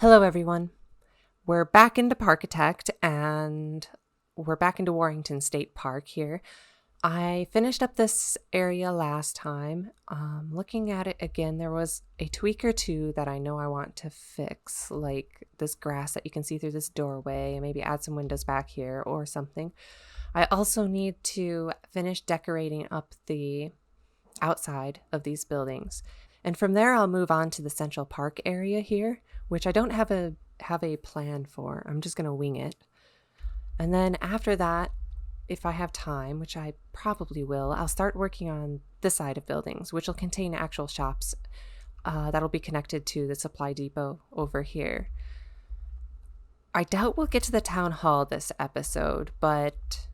Hello, everyone. We're back into Parkitect and we're back into Warrington State Park here. I finished up this area last time. Looking at it again, there was a tweak or two that I know I want to fix, like this grass that you can see through this doorway, and maybe add some windows back here or something. I also need to finish decorating up the outside of these buildings. And from there, I'll move on to the Central Park area here, which I don't have a plan for. I'm just going to wing it. And then after that, if I have time, which I probably will, I'll start working on this side of buildings, which will contain actual shops that'll be connected to the supply depot over here. I doubt we'll get to the town hall this episode, but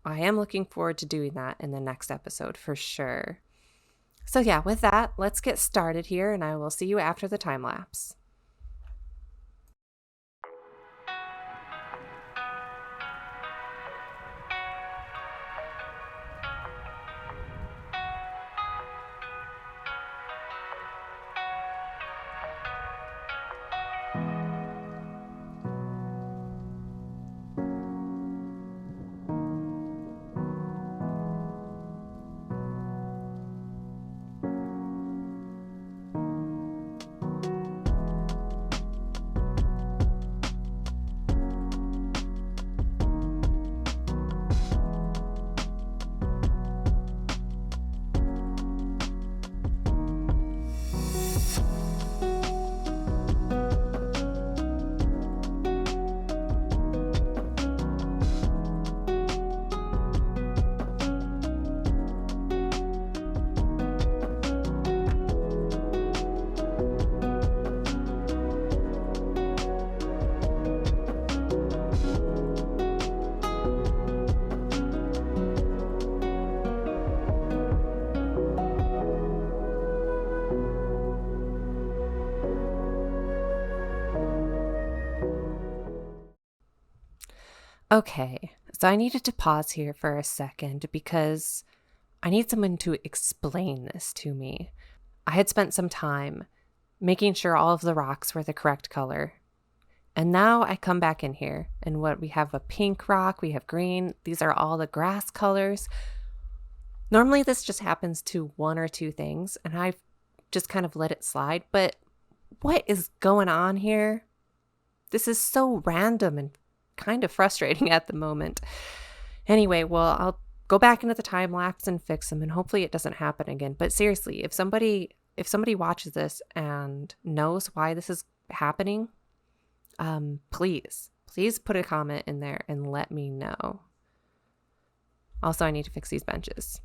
I am looking forward to doing that in the next episode for sure. So yeah, with that, let's get started here, and I will see you after the time lapse. Okay, so I needed to pause here for a second because I need someone to explain this to me. I had spent some time making sure all of the rocks were the correct color. And now I come back in here and we have a pink rock, we have green. These are all the grass colors. Normally this just happens to one or two things and I've just kind of let it slide. But what is going on here? This is so random and kind of frustrating at the moment. Anyway, well, I'll go back into the time lapse and fix them, and hopefully it doesn't happen again. But seriously, if somebody watches this and knows why this is happening, please put a comment in there and let me know. Also, I need to fix these benches.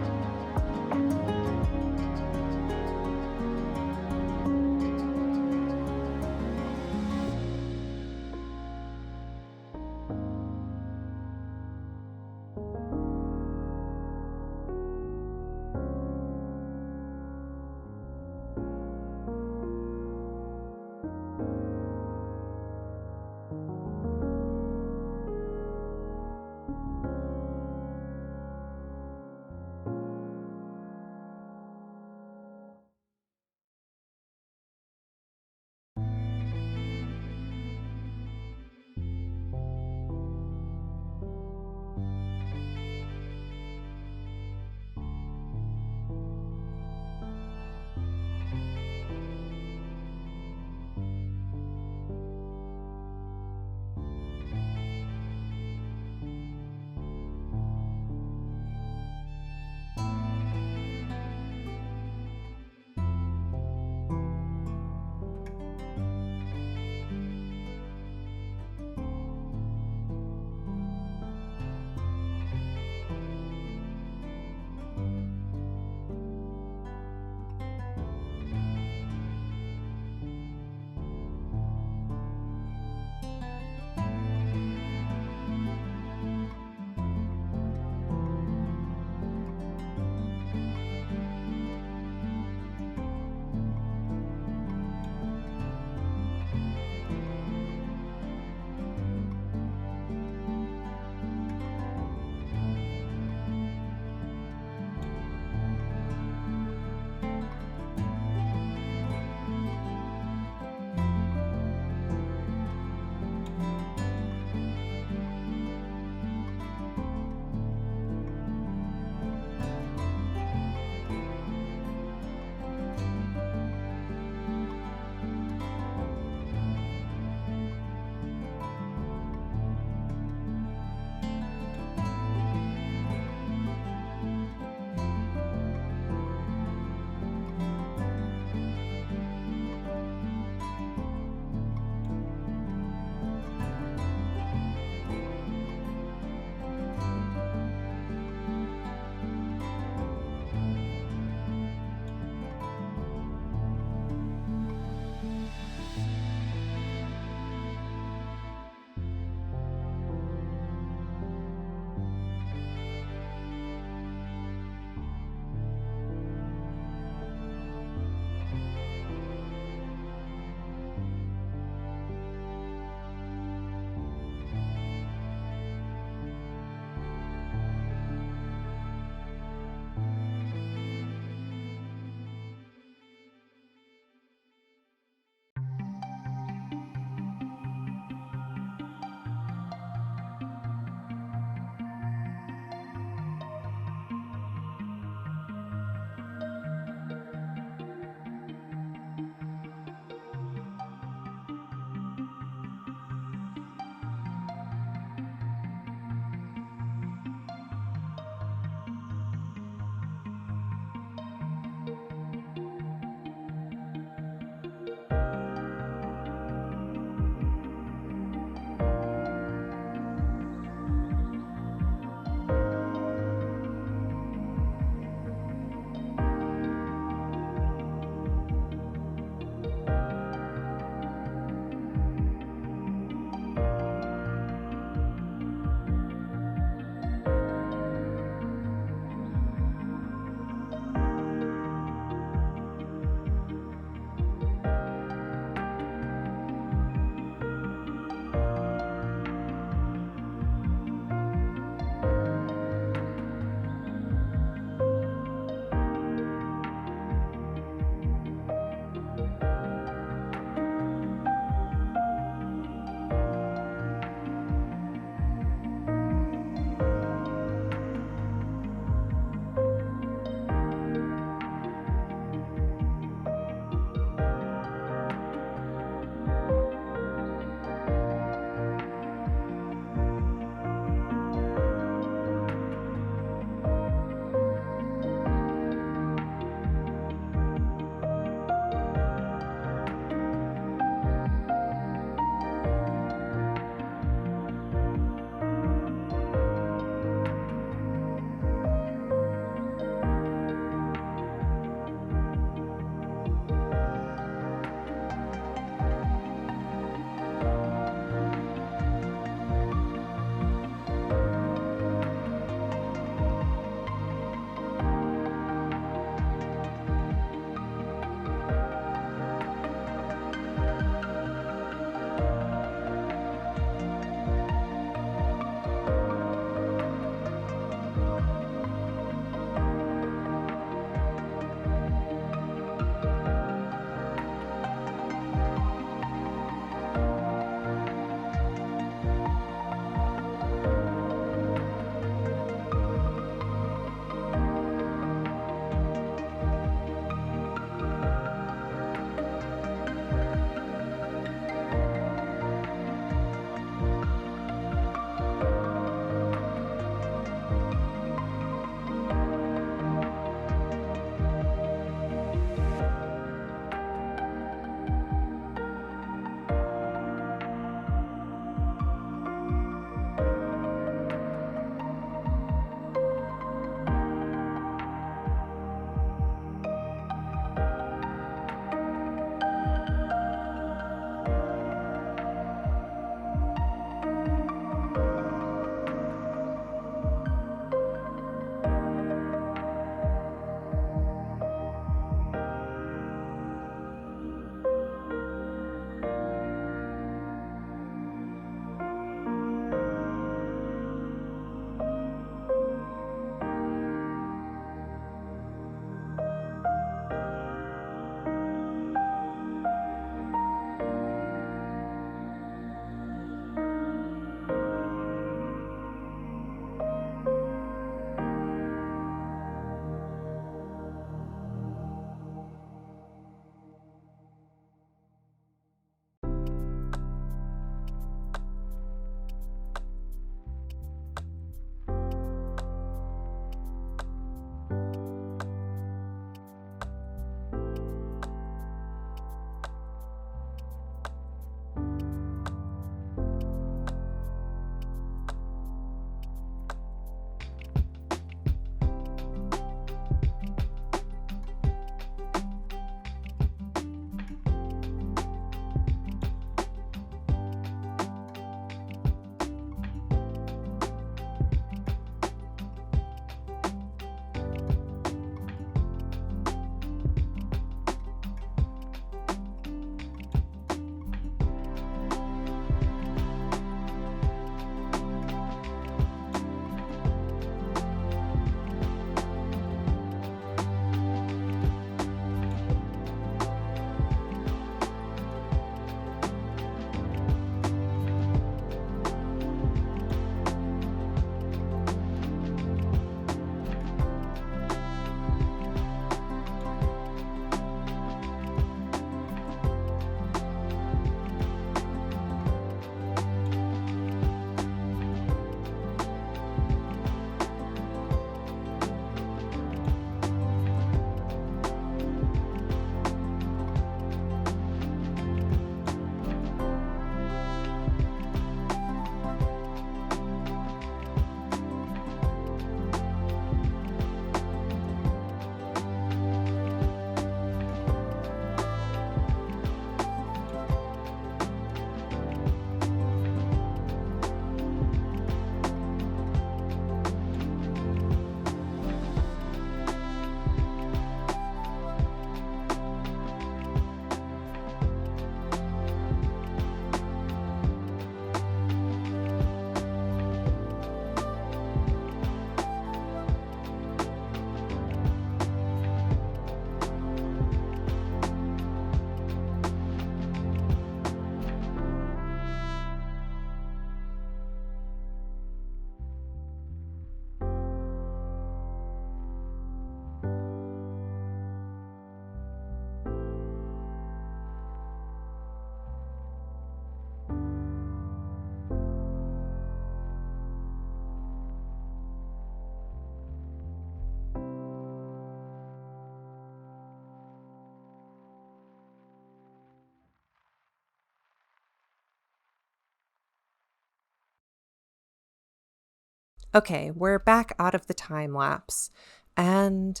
Okay, we're back out of the time lapse, and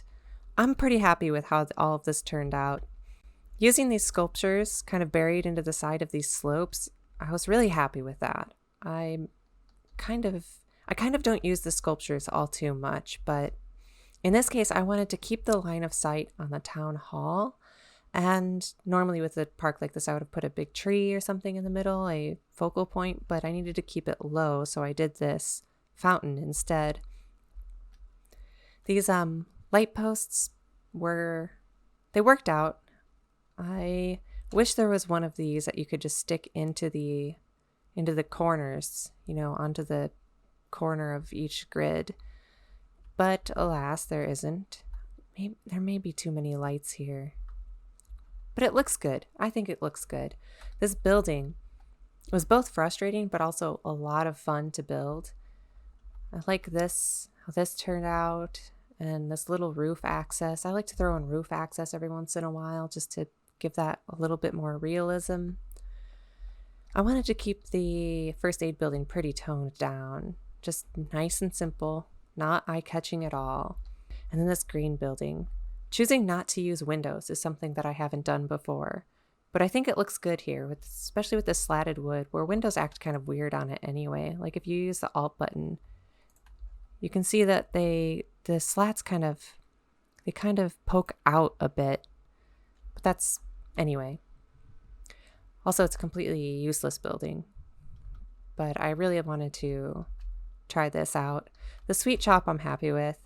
I'm pretty happy with how all of this turned out. Using these sculptures kind of buried into the side of these slopes, I was really happy with that. I kind of I kind of don't use the sculptures all too much, but in this case I wanted to keep the line of sight on the town hall. And normally with a park like this, I would have put a big tree or something in the middle, a focal point, but I needed to keep it low, so I did this fountain instead. These light posts they worked out. I wish there was one of these that you could just stick into the corners, onto the corner of each grid. But alas, there isn't. There may be too many lights here. But it looks good. I think it looks good. This building was both frustrating but also a lot of fun to build. I like how this turned out, and this little roof access. I like to throw in roof access every once in a while just to give that a little bit more realism. I wanted to keep the first aid building pretty toned down, just nice and simple, not eye-catching at all. And then this green building. Choosing not to use windows is something that I haven't done before, but I think it looks good here, especially with this slatted wood, where windows act kind of weird on it anyway. Like if you use the Alt button, you can see that the slats kind of poke out a bit, but that's anyway. Also, it's a completely useless building, but I really wanted to try this out. The sweet shop I'm happy with.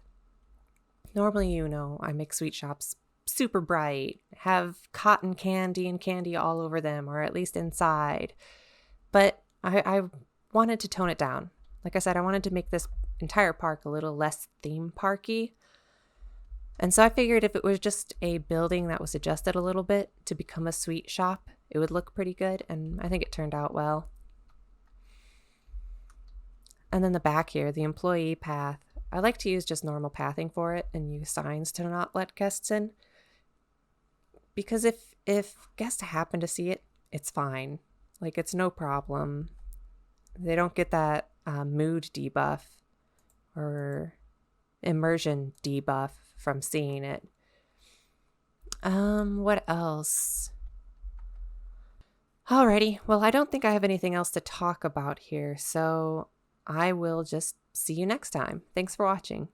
Normally, I make sweet shops super bright, have cotton candy and candy all over them, or at least inside. But I wanted to tone it down. Like I said, I wanted to make this entire park a little less theme parky. And so I figured if it was just a building that was adjusted a little bit to become a sweet shop, it would look pretty good. And I think it turned out well. And then the back here, the employee path. I like to use just normal pathing for it and use signs to not let guests in. Because if guests happen to see it, it's fine. Like, it's no problem. They don't get that mood debuff or immersion debuff from seeing it. What else? Alrighty, well, I don't think I have anything else to talk about here, so I will just see you next time. Thanks for watching.